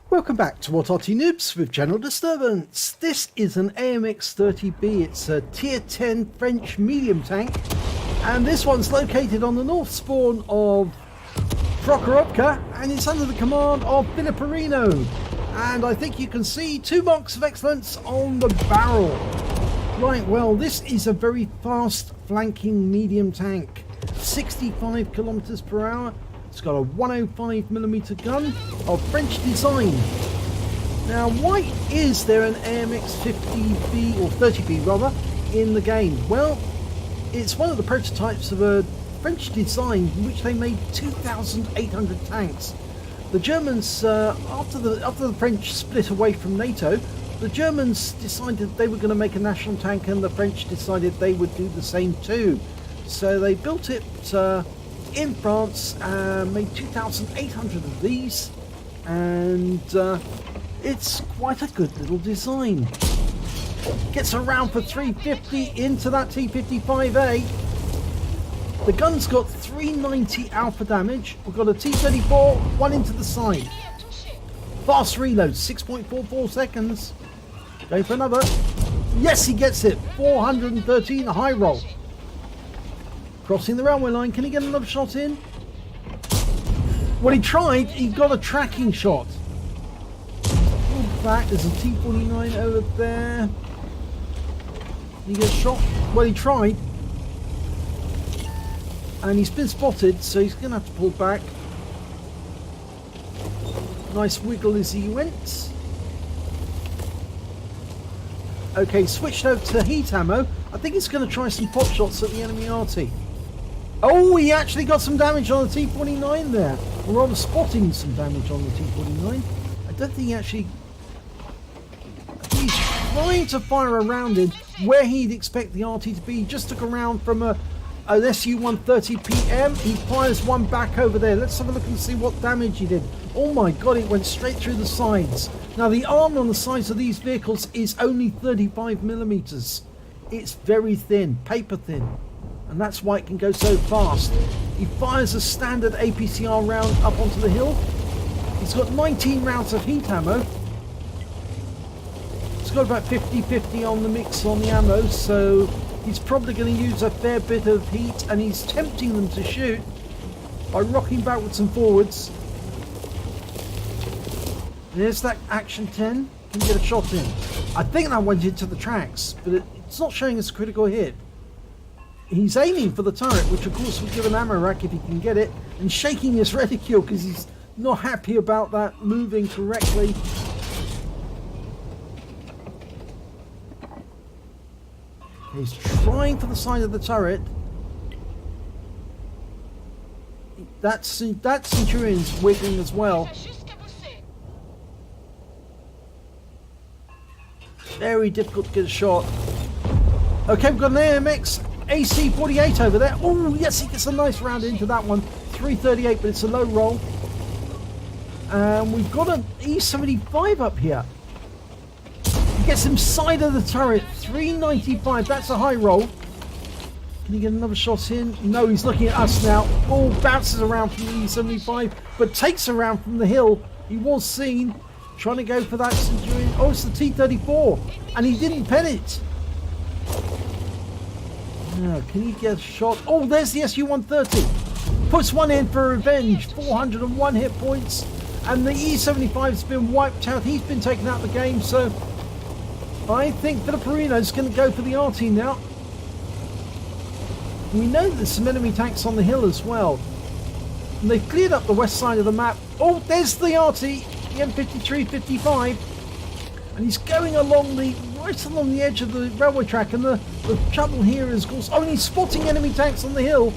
Welcome back to What Arty Noobs with General Disturbance. This is an AMX 30B. It's a tier 10 French medium tank, and this one's located on the north spawn of Prokhorovka, and it's under the command of Filiperino. And I think you can see 2 marks of excellence on the barrel. Right, well, this is a very fast flanking medium tank, 65 kilometers per hour. It's got a 105mm gun of French design. Now, why is there an AMX 50B or 30B rather in the game? Well, it's one of the prototypes of a French design in which they made 2,800 tanks. The Germans, after the French split away from NATO, the Germans decided they were going to make a national tank, and the French decided they would do the same too. So they built it in France, made 2,800 of these, and it's quite a good little design. Gets around for 350 into that T55A. The gun's got 390 alpha damage. We've got a T34, one into the side. Fast reload, 6.44 seconds. Going for another. Yes, he gets it. 413, a high roll. Crossing the railway line. Can he get another shot in? Well, he tried. He got a tracking shot. Pulled back. There's a T49 over there. He gets shot. Well, he tried. And he's been spotted, so he's going to have to pull back. Nice wiggle as he went. Okay, switched over to heat ammo. I think he's going to try some pot shots at the enemy Arty. Oh, he actually got some damage on the T49 there. Or rather, spotting some damage on the T49. I don't think he actually... He's trying to fire around him where he'd expect the Arty to be. He just took around from an SU-130 PM. He fires one back over there. Let's have a look and see what damage he did. Oh my god, it went straight through the sides. Now, the armor on the sides of these vehicles is only 35mm. It's very thin, paper thin. And that's why it can go so fast. He fires a standard APCR round up onto the hill. He's got 19 rounds of heat ammo. He's got about 50-50 on the mix on the ammo, so he's probably going to use a fair bit of heat, and he's tempting them to shoot by rocking backwards and forwards. There's that Action 10. Can you get a shot in? I think that went into the tracks, but it's not showing us a critical hit. He's aiming for the turret, which of course will give an ammo rack if he can get it, and shaking his reticule because he's not happy about that moving correctly. He's trying for the side of the turret. That Centurion's wiggling as well. Very difficult to get a shot. Okay, we've got an AMX AC-48 over there. Oh, yes, he gets a nice round into that one. 338, but it's a low roll. And we've got an E75 up here. He gets him side of the turret. 395, that's a high roll. Can he get another shot in? No, he's looking at us now. Oh, bounces around from the E75, but takes around from the hill. He was seen trying to go for that Centurion. Oh, it's the T34, and he didn't pen it. Now, can he get a shot? Oh, there's the SU-130. Puts one in for revenge. 401 hit points, and the E75's been wiped out. He's been taken out of the game, so I think Filiperino's going to go for the Arty now. We know there's some enemy tanks on the hill as well, and they've cleared up the west side of the map. Oh, there's the Arty, the M53-55, and he's going along right along the edge of the railway track, and the trouble here is, of course, he's spotting enemy tanks on the hill,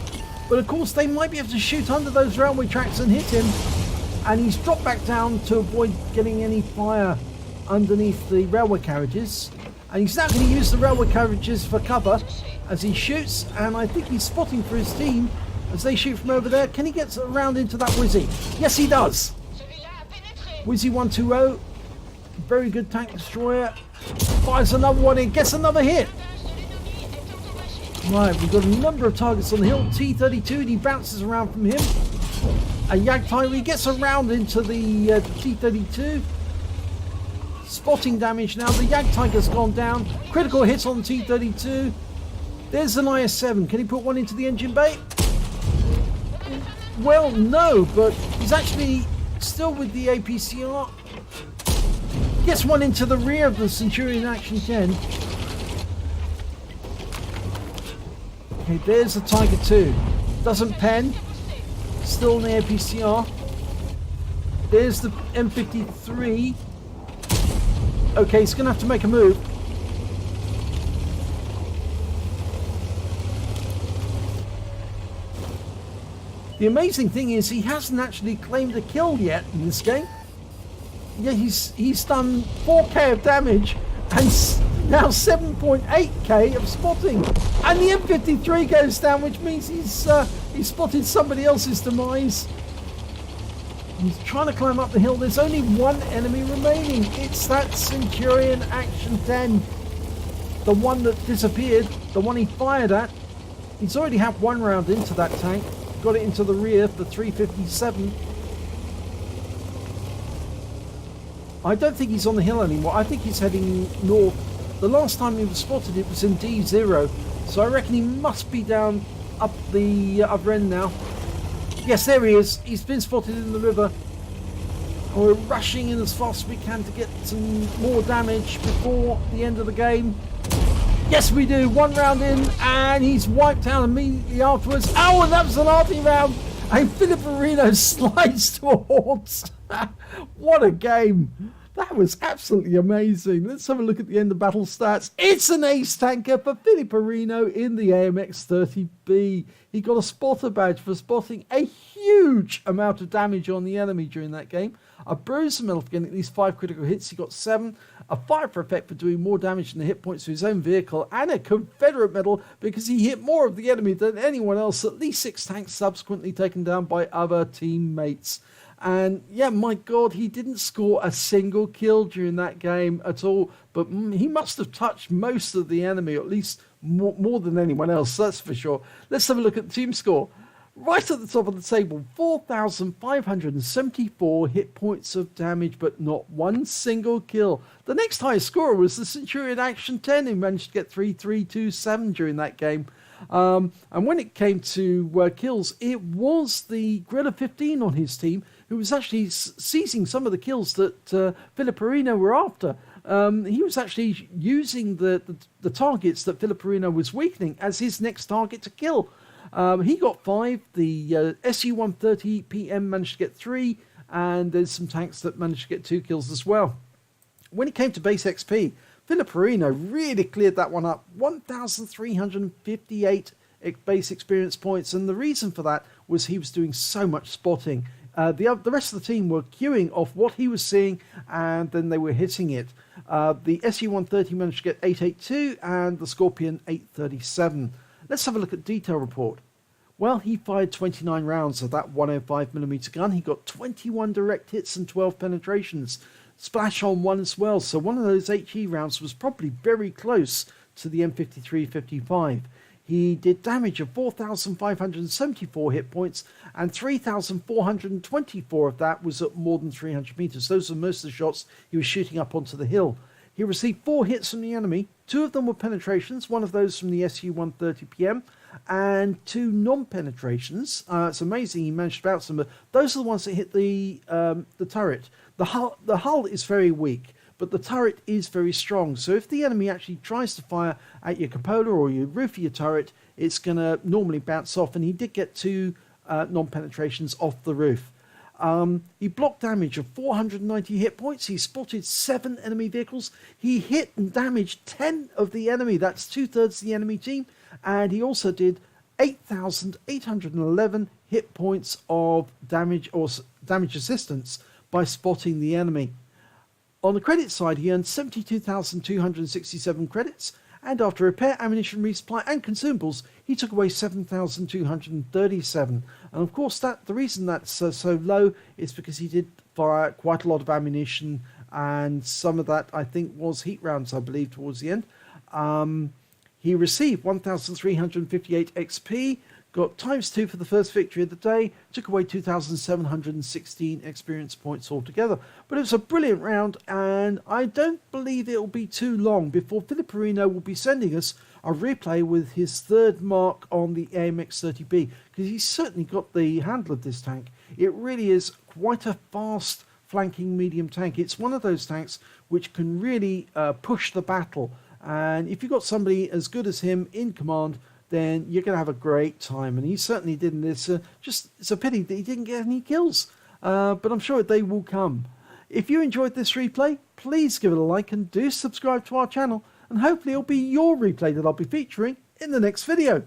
but of course they might be able to shoot under those railway tracks and hit him, and he's dropped back down to avoid getting any fire underneath the railway carriages, and he's now going to use the railway carriages for cover as he shoots, and I think he's spotting for his team as they shoot from over there. Can he get around into that Wizzy? Yes, he does. Wizzy 120, very good tank destroyer. Fires another one in, gets another hit. Right, we've got a number of targets on the hill. T32, and he bounces around from him. A Yagtai, he gets around into the T32. spotting damage now. The Jagdtiger's gone down. Critical hits on T-32. There's an IS-7. Can he put one into the engine bay? Well, no, but he's actually still with the APCR. Gets one into the rear of the Centurion Action 10. Okay, there's the Tiger 2. Doesn't pen. Still in the APCR. There's the M53. Okay, he's going to have to make a move. The amazing thing is he hasn't actually claimed a kill yet in this game. Yeah, he's done 4k of damage and now 7.8k of spotting. And the M53 goes down, which means he's spotted somebody else's demise. He's trying to climb up the hill. There's only one enemy remaining. It's that Centurion Action 10. The one that disappeared. The one he fired at. He's already had one round into that tank. Got it into the rear for 357. I don't think he's on the hill anymore. I think he's heading north. The last time he was spotted, it was in D0. So I reckon he must be down up the other end now. Yes, there he is. He's been spotted in the river. We're rushing in as fast as we can to get some more damage before the end of the game. Yes, we do. One round in, and he's wiped out immediately afterwards. Oh, and that was an Arty round. And Filipperino slides towards. What a game. That was absolutely amazing. Let's have a look at the end of battle stats. It's an ace tanker for Filipperino in the AMX 30B. He got a spotter badge for spotting a huge amount of damage on the enemy during that game. A bruiser medal for getting at least 5 critical hits. He got 7. A fire for effect for doing more damage than the hit points to his own vehicle. And a Confederate medal because he hit more of the enemy than anyone else. At least 6 tanks subsequently taken down by other teammates. And yeah, my God, he didn't score a single kill during that game at all. But he must have touched most of the enemy, or at least more than anyone else, that's for sure. Let's have a look at the team score. Right at the top of the table, 4,574 hit points of damage, but not one single kill. The next highest scorer was the Centurion Action 10, who managed to get 3,327 during that game. And when it came to kills, it was the Greta 15 on his team who was actually seizing some of the kills that Filipperino were after. He was actually using the targets that Filipperino was weakening as his next target to kill. He got 5. The SU-130 PM managed to get 3, and there's some tanks that managed to get 2 kills as well. When it came to base XP, Filipperino really cleared that one up. 1,358 base experience points, and the reason for that was he was doing so much spotting. The rest of the team were queuing off what he was seeing, and then they were hitting it. The SU-130 managed to get 882, and the Scorpion 837. Let's have a look at detail report. Well, he fired 29 rounds of that 105mm gun. He got 21 direct hits and 12 penetrations. Splash on 1 as well. So one of those HE rounds was probably very close to the M53-55. He did damage of 4,574 hit points, and 3,424 of that was at more than 300 meters. Those are most of the shots he was shooting up onto the hill. He received 4 hits from the enemy. 2 of them were penetrations, one of those from the SU-130 PM, and 2 non-penetrations. It's amazing he managed to bounce them, but those are the ones that hit the turret. The hull is very weak, but the turret is very strong. So if the enemy actually tries to fire at your cupola or your roof of your turret, it's going to normally bounce off, and he did get 2 non-penetrations off the roof. He blocked damage of 490 hit points. He spotted 7 enemy vehicles. He hit and damaged 10 of the enemy. That's 2/3 of the enemy team. And he also did 8,811 hit points of damage or damage assistance by spotting the enemy. On the credit side, he earned 72,267 credits. And after repair, ammunition, resupply and consumables, he took away 7,237. And of course, the reason that's so low is because he did fire quite a lot of ammunition, and some of that, I think, was heat rounds, I believe, towards the end. He received 1,358 XP, Got ×2 for the first victory of the day, took away 2,716 experience points altogether. But it was a brilliant round, and I don't believe it will be too long before Filipperino will be sending us a replay with his third mark on the AMX 30B, because he's certainly got the handle of this tank. It really is quite a fast flanking medium tank. It's one of those tanks which can really push the battle, and if you've got somebody as good as him in command, then you're going to have a great time, and he certainly did in this. Just it's a pity that he didn't get any kills, but I'm sure they will come. If you enjoyed this replay, please give it a like and do subscribe to our channel, and hopefully it'll be your replay that I'll be featuring in the next video.